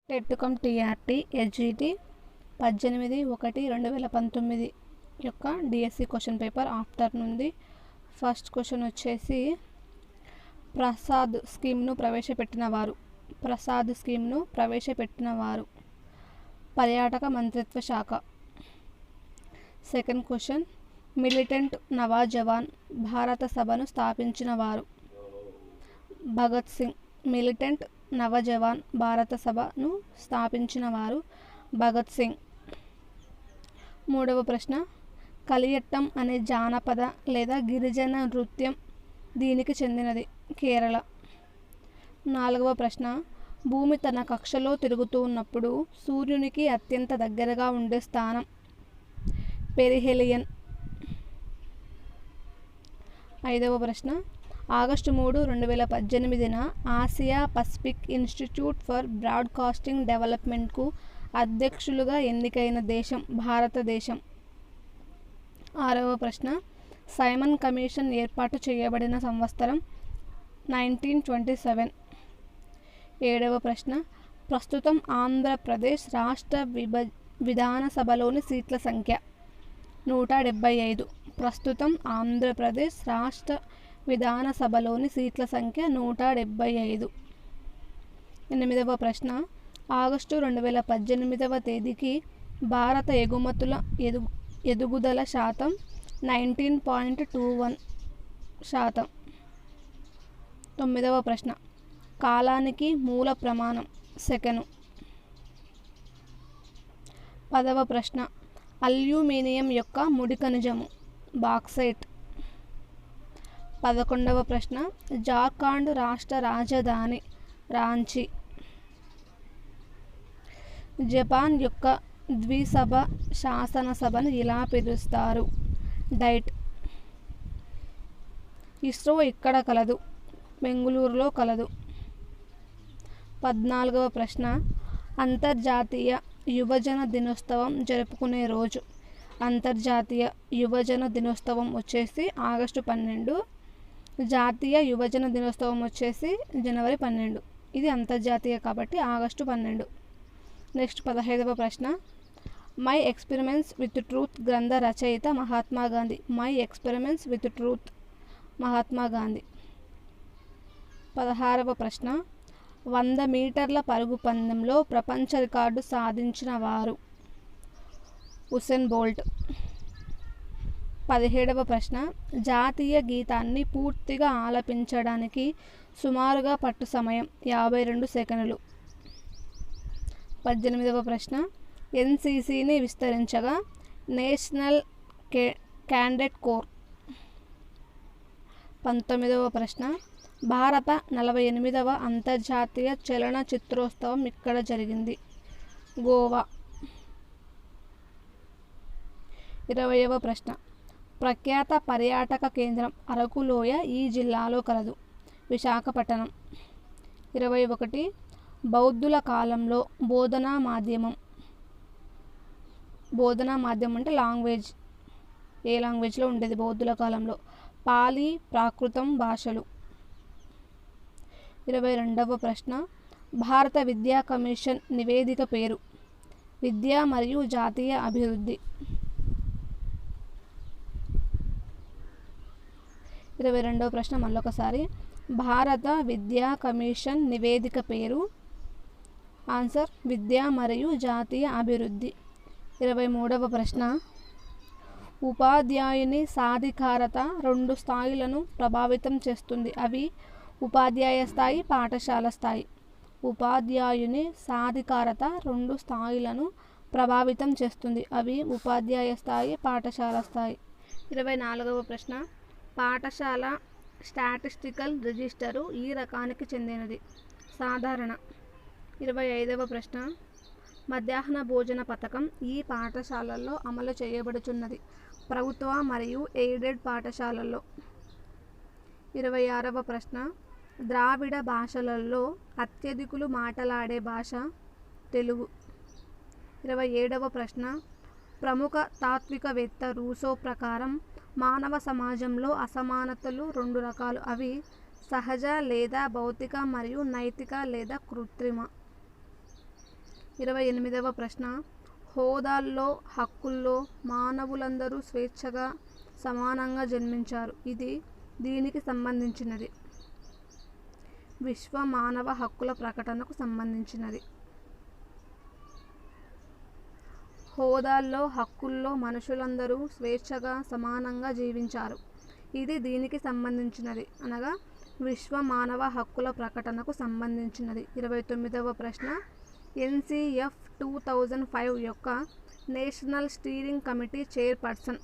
TET come TRT SGT 18/1/2019 యొక్క DSC question paper after నుండి first question వచ్చేసి ప్రసాద్ స్కీమ్ను ప్రవేశపెట్టిన వారు పర్యాటక మంత్రిత్వ శాఖ. సెకండ్ క్వశ్చన్ మిలిటెంట్ నవాజవాన్ భారత సభను స్థాపించిన వారు భగత్ సింగ్. మిలిటెంట్ నవజవాన్ భారత సభను స్థాపించిన వారు భగత్ సింగ్. మూడవ ప్రశ్న కలియట్టం అనే జానపద లేదా గిరిజన నృత్యం దీనికి చెందినది కేరళ. నాలుగవ ప్రశ్న భూమి తన కక్షలో తిరుగుతూ ఉన్నప్పుడు సూర్యునికి అత్యంత దగ్గరగా ఉండే స్థానం పెరిహెలియన్. ఐదవ ప్రశ్న ఆగస్టు 3, 2018న Asia Pacific Institute for Broadcasting డెవలప్మెంట్కు అధ్యక్షులుగా ఎన్నికైన దేశం భారతదేశం. ఆరవ ప్రశ్న సైమన్ కమిషన్ ఏర్పాటు చేయబడిన సంవత్సరం 1927. ఏడవ ప్రశ్న ప్రస్తుతం ఆంధ్రప్రదేశ్ రాష్ట్ర విధానసభలోని సీట్ల సంఖ్య 175. ప్రస్తుతం ఆంధ్రప్రదేశ్ రాష్ట్ర విధానసభలోని సీట్ల సంఖ్య 175. ఎనిమిదవ ప్రశ్న ఆగస్టు 2018వ తేదీకి భారత ఎగుమతుల ఎదుగుదల శాతం 19.21%. తొమ్మిదవ ప్రశ్న కాలానికి మూల ప్రమాణం సెకను. పదవ ప్రశ్న అల్యూమినియం యొక్క ముడి ఖనిజము బాక్సైట్. 11వ ప్రశ్న జార్ఖండ్ రాష్ట్ర రాజధాని రాంచీ. జపాన్ యొక్క ద్విసభ శాసనసభను ఇలా పిలుస్తారు డైట్. ఇస్రో ఇక్కడ కలదు బెంగుళూరులో కలదు. 14వ ప్రశ్న అంతర్జాతీయ యువజన దినోత్సవం జరుపుకునే రోజు. అంతర్జాతీయ యువజన దినోత్సవం వచ్చేసి ఆగస్టు 12. జాతీయ యువజన దినోత్సవం వచ్చేసి జనవరి 12. ఇది అంతర్జాతీయ కాబట్టి ఆగస్టు 12. నెక్స్ట్ 15వ ప్రశ్న మై ఎక్స్పెరిమెంట్స్ విత్ ట్రూత్ గ్రంథ రచయిత Mahatma Gandhi. My experiments with truth Mahatma Gandhi. 16వ ప్రశ్న 100 మీటర్ల పరుగు పందెంలో ప్రపంచ రికార్డు సాధించిన వారు ఉసేన్ బోల్ట్. 17వ ప్రశ్న జాతీయ గీతాన్ని పూర్తిగా ఆలపించడానికి సుమారుగా పట్టు సమయం 52 సెకనులు. 18వ ప్రశ్న ఎన్సిసిని విస్తరించగా నేషనల్ క్యాడెట్ కోర్. 19వ ప్రశ్న భారత 48వ అంతర్జాతీయ చలన చిత్రోత్సవం ఇక్కడ జరిగింది గోవా. 20వ ప్రశ్న ప్రఖ్యాత పర్యాటక కేంద్రం అరకులోయ ఈ జిల్లాలో కలదు విశాఖపట్నం. 21 బౌద్ధుల కాలంలో బోధనా మాధ్యమం అంటే లాంగ్వేజ్ ఏ లాంగ్వేజ్లో ఉండేది బౌద్ధుల కాలంలో పాలి ప్రాకృతం భాషలు. 22వ ప్రశ్న భారత విద్యా కమిషన్ నివేదిక పేరు విద్య మరియు జాతీయ అభివృద్ధి. 22వ ప్రశ్న మళ్ళొకసారి భారత విద్యా కమిషన్ నివేదిక పేరు ఆన్సర్ విద్య మరియు జాతీయ అభివృద్ధి. 23వ ప్రశ్న ఉపాధ్యాయుని సాధికారత 2 స్థాయిలను ప్రభావితం చేస్తుంది. అవి ఉపాధ్యాయ స్థాయి పాఠశాల స్థాయి. ఉపాధ్యాయుని సాధికారత 2 స్థాయిలను ప్రభావితం చేస్తుంది. అవి ఉపాధ్యాయ స్థాయి పాఠశాల స్థాయి. 24వ ప్రశ్న పాఠశాల స్టాటిస్టికల్ రిజిస్టరు ఈ రకానికి చెందినది సాధారణ. 25వ ప్రశ్న మధ్యాహ్న భోజన పథకం ఈ పాఠశాలల్లో అమలు చేయబడుచున్నది ప్రభుత్వ మరియు ఎయిడెడ్ పాఠశాలల్లో. 26వ ప్రశ్న ద్రావిడ భాషలలో అత్యధికులు మాట్లాడే భాష తెలుగు. 27వ ప్రశ్న ప్రముఖ తాత్వికవేత్త రూసో ప్రకారం మానవ సమాజంలో అసమానతలు 2 రకాలు. అవి సహజ లేదా భౌతిక మరియు నైతిక లేదా కృత్రిమ. 28వ ప్రశ్న, హోదాల్లో హక్కుల్లో మానవులందరూ స్వేచ్ఛగా సమానంగా జన్మించారు. ఇది దీనికి సంబంధించినది. విశ్వ మానవ హక్కుల ప్రకటనకు సంబంధించినది. హోదాల్లో హక్కుల్లో మనుషులందరూ స్వేచ్ఛగా సమానంగా జీవించారు. ఇది దీనికి సంబంధించినది అనగా విశ్వ మానవ హక్కుల ప్రకటనకు సంబంధించినది. 29వ ప్రశ్న, NCF 2005 యొక్క national steering committee chairperson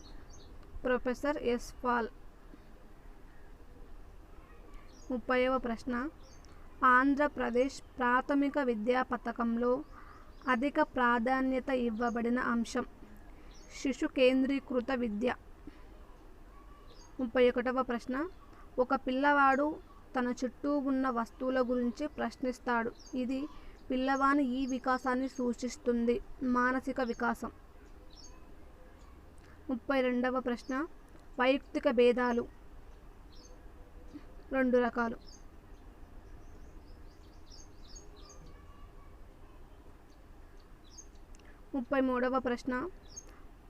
professor S. Pal. 30వ ప్రశ్న, ఆంధ్రప్రదేశ్ ప్రాథమిక విద్యా పథకంలో అధిక ప్రాధాన్యత ఇవ్వబడిన అంశం శిశు కేంద్రీకృత విద్య. 31వ ప్రశ్న, ఒక పిల్లవాడు తన చుట్టూ ఉన్న వస్తువుల గురించి ప్రశ్నిస్తాడు. ఇది పిల్లవాని ఈ వికాసాన్ని సూచిస్తుంది. మానసిక వికాసం. 32వ ప్రశ్న, వైయక్తిక భేదాలు 2 రకాలు. 33వ ప్రశ్న,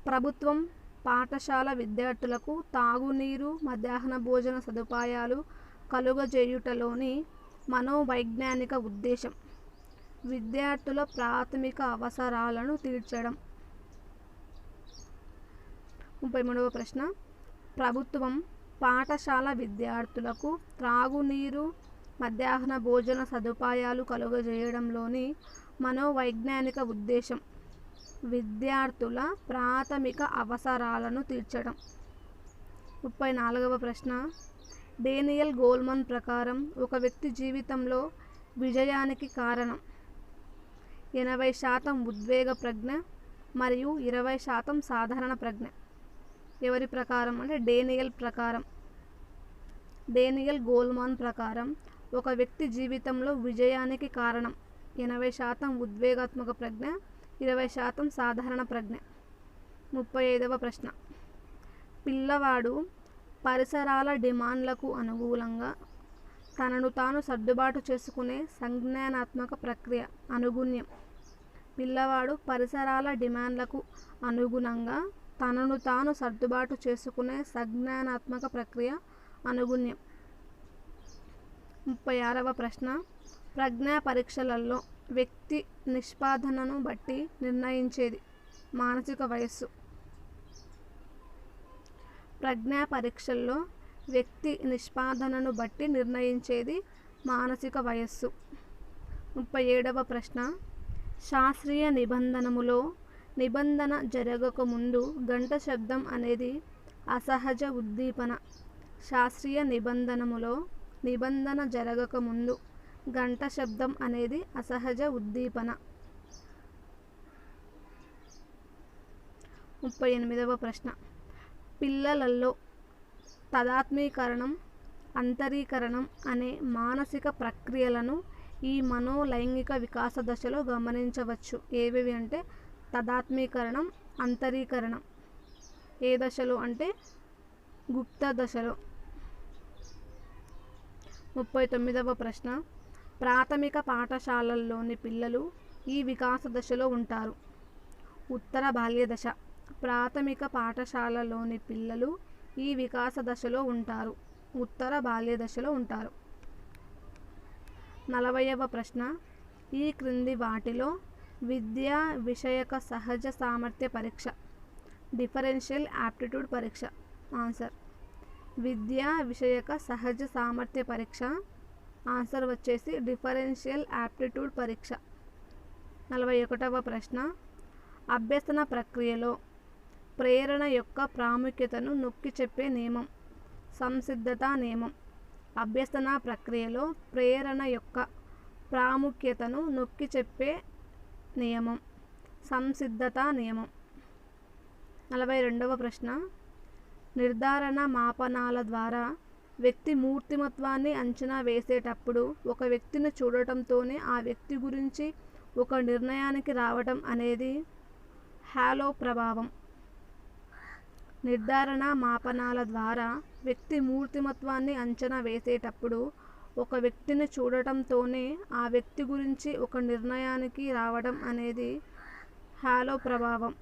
ప్రభుత్వం పాఠశాల విద్యార్థులకు తాగునీరు, మధ్యాహ్న భోజన సదుపాయాలు కలుగజేయుటలోని మనోవైజ్ఞానిక ఉద్దేశం విద్యార్థుల ప్రాథమిక అవసరాలను తీర్చడం. 33వ ప్రశ్న, ప్రభుత్వం పాఠశాల విద్యార్థులకు త్రాగునీరు, మధ్యాహ్న భోజన సదుపాయాలు కలుగజేయడంలోని మనోవైజ్ఞానిక ఉద్దేశం విద్యార్థుల ప్రాథమిక అవసరాలను తీర్చడం. 34వ ప్రశ్న, డేనియల్ గోల్మన్ ప్రకారం ఒక వ్యక్తి జీవితంలో విజయానికి కారణం 80% ఉద్వేగ ప్రజ్ఞ మరియు 20% సాధారణ ప్రజ్ఞ. ఎవరి ప్రకారం అంటే డేనియల్ ప్రకారం. డేనియల్ గోల్మన్ ప్రకారం ఒక వ్యక్తి జీవితంలో విజయానికి కారణం 80% ఉద్వేగాత్మక ప్రజ్ఞ, 20% సాధారణ ప్రజ్ఞ. 35వ ప్రశ్న, పిల్లవాడు పరిసరాల డిమాండ్లకు అనుగుణంగా తనను తాను సర్దుబాటు చేసుకునే సంజ్ఞానాత్మక ప్రక్రియ అనుగుణ్యం. పిల్లవాడు పరిసరాల డిమాండ్లకు అనుగుణంగా తనను తాను సర్దుబాటు చేసుకునే సంజ్ఞానాత్మక ప్రక్రియ అనుగుణ్యం. 36వ ప్రశ్న, ప్రజ్ఞా పరీక్షలలో వ్యక్తి నిష్పాదనను బట్టి నిర్ణయించేది మానసిక వయస్సు. ప్రజ్ఞా పరీక్షల్లో వ్యక్తి నిష్పాదనను బట్టి నిర్ణయించేది మానసిక వయస్సు. 37వ ప్రశ్న, శాస్త్రీయ నిబంధనములో నిబంధన జరగకముందు గంట శబ్దం అనేది అసహజ ఉద్దీపన. శాస్త్రీయ నిబంధనములో నిబంధన జరగకముందు గంట శబ్దం అనేది అసహజ ఉద్దీపన. 38వ ప్రశ్న, పిల్లలలో తదాత్మీకరణం, అంతరీకరణం అనే మానసిక ప్రక్రియలను ఈ మనోలైంగిక వికాస దశలో గమనించవచ్చు. ఏవేవి అంటే తదాత్మీకరణం, అంతరీకరణం. ఏ దశలో అంటే గుప్త దశలో. 39వ ప్రశ్న, ప్రాథమిక పాఠశాలల్లోని పిల్లలు ఈ వికాస దశలో ఉంటారు. ఉత్తర బాల్య దశ. ప్రాథమిక పాఠశాలలోని పిల్లలు ఈ వికాస దశలో ఉంటారు. ఉత్తర బాల్య దశలో ఉంటారు. 40వ ప్రశ్న, ఈ క్రింది వాటిలో విద్యా విషయక సహజ సామర్థ్య పరీక్ష డిఫరెన్షియల్ యాప్టిట్యూడ్ పరీక్ష. ఆన్సర్ విద్యా విషయక సహజ సామర్థ్య పరీక్ష. ఆన్సర్ వచ్చేసి డిఫరెన్షియల్ యాప్టిట్యూడ్ పరీక్ష. 41వ ప్రశ్న, అభ్యసన ప్రక్రియలో ప్రేరణ యొక్క ప్రాముఖ్యతను నొక్కి చెప్పే నియమం సంసిద్ధత నియమం. అభ్యసన ప్రక్రియలో ప్రేరణ యొక్క ప్రాముఖ్యతను నొక్కి చెప్పే నియమం సంసిద్ధత నియమం. 42వ ప్రశ్న, నిర్ధారణ మాపనాల ద్వారా వ్యక్తి మూర్తిమత్వాన్ని అంచనా వేసేటప్పుడు ఒక వ్యక్తిని చూడటంతోనే ఆ వ్యక్తి గురించి ఒక నిర్ణయానికి రావటం అనేది హాలో ప్రభావం. నిర్ధారణ మాపనాల ద్వారా వ్యక్తి మూర్తిమత్వాన్ని అంచనా వేసేటప్పుడు ఒక వ్యక్తిని చూడటంతోనే ఆ వ్యక్తి గురించి ఒక నిర్ణయానికి రావడం అనేది హాలో ప్రభావం.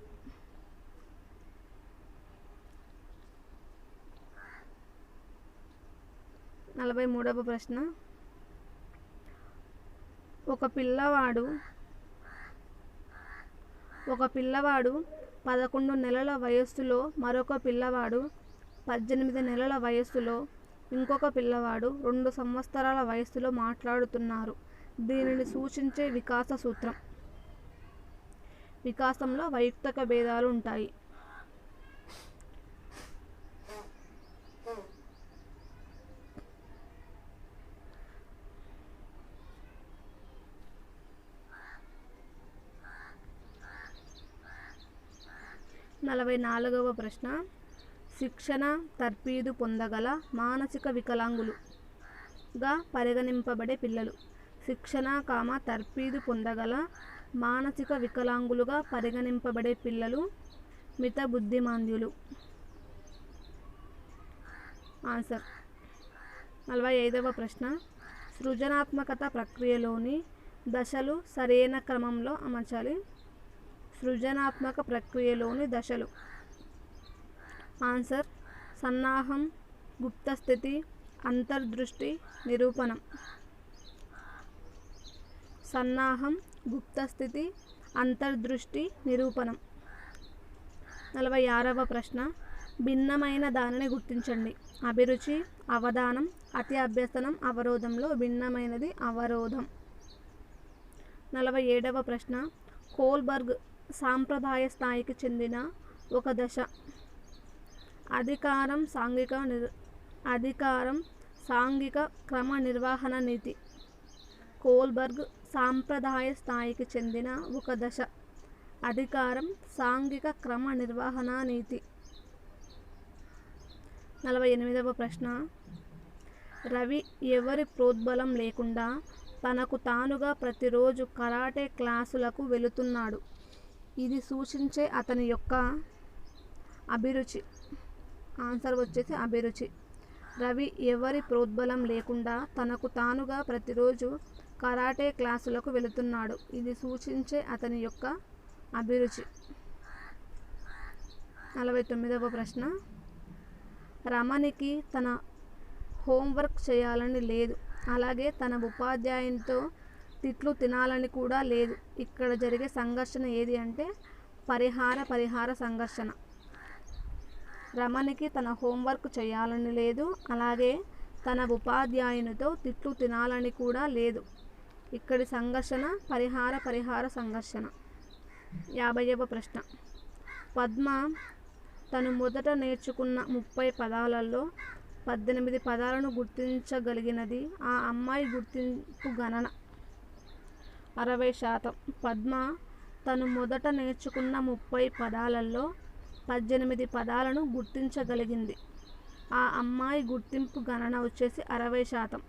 43వ ప్రశ్న. ఒక పిల్లవాడు 11 నెలల వయస్సులో మరొక పిల్లవాడు 18 నెలల వయస్సులో ఇంకొక పిల్లవాడు 2 సంవత్సరాల వయస్సులో మాట్లాడుతున్నారు. దీనిని సూచించే వికాస సూత్రం. వికాసంలో వైయుక్తిక భేదాలు ఉంటాయి. నలభై 44వ ప్రశ్న. శిక్షణ తర్ఫీదు పొందగల మానసిక వికలాంగులుగా పరిగణింపబడే పిల్లలు. శిక్షణ తర్ఫీదు పొందగల మానసిక వికలాంగులుగా పరిగణింపబడే పిల్లలు మిత బుద్ధిమాంద్యులు. ఆన్సర్. 45వ ప్రశ్న. సృజనాత్మకత ప్రక్రియలోని దశలు సరైన క్రమంలో అమర్చాలి. సృజనాత్మక ప్రక్రియలోని దశలు. ఆన్సర్. సన్నాహం, గుప్తస్థితి, అంతర్దృష్టి, నిరూపణం. సన్నాహం, గుప్తస్థితి, అంతర్దృష్టి, నిరూపణం. 46వ ప్రశ్న. భిన్నమైన దానిని గుర్తించండి. అభిరుచి, అవధానం, అతి అభ్యసనం, అవరోధంలో భిన్నమైనది అవరోధం. 47వ ప్రశ్న. కోల్బర్గ్ సాంప్రదాయ స్థాయికి చెందిన ఒక దశ. అధికారం సాంఘిక క్రమ నిర్వహణ నీతి. కోల్బర్గ్ సాంప్రదాయ స్థాయికి చెందిన ఒక దశ. అధికారం సాంఘిక క్రమ నిర్వహణ నీతి. 48వ ప్రశ్న. రవి ఎవరి ప్రోద్బలం లేకుండా తనకు తానుగా ప్రతిరోజు కరాటే క్లాసులకు వెళుతున్నాడు. ఇది సూచించే అతని యొక్క అభిరుచి. ఆన్సర్ వచ్చేసి అభిరుచి. రవి ఎవరి ప్రోద్బలం లేకుండా తనకు తానుగా ప్రతిరోజు కరాటే క్లాసులకు వెళుతున్నాడు. ఇది సూచించే అతని యొక్క అభిరుచి. 49వ ప్రశ్న. రమణికి తన హోంవర్క్ చేయాలని లేదు, అలాగే తన ఉపాధ్యాయునితో తిట్లు తినాలని కూడా లేదు. ఇక్కడ జరిగే సంఘర్షణ ఏది అంటే పరిహార సంఘర్షణ. రమణికి తన హోంవర్క్ చేయాలని లేదు, అలాగే తన ఉపాధ్యాయునితో తిట్లు తినాలని కూడా లేదు. ఇక్కడి సంఘర్షణ పరిహార సంఘర్షణ. 50వ ప్రశ్న. పద్మ తను మొదట నేర్చుకున్న 30 పదాలలో 18 పదాలను గుర్తించగలిగినది. ఆ అమ్మాయి గుర్తింపు గణన 60%. పద్మ తను మొదట నేర్చుకున్న 30 పదాలలో 18 పదాలను గుర్తించగలిగింది. ఆ అమ్మాయి గుర్తింపు గణన వచ్చేసి 60%.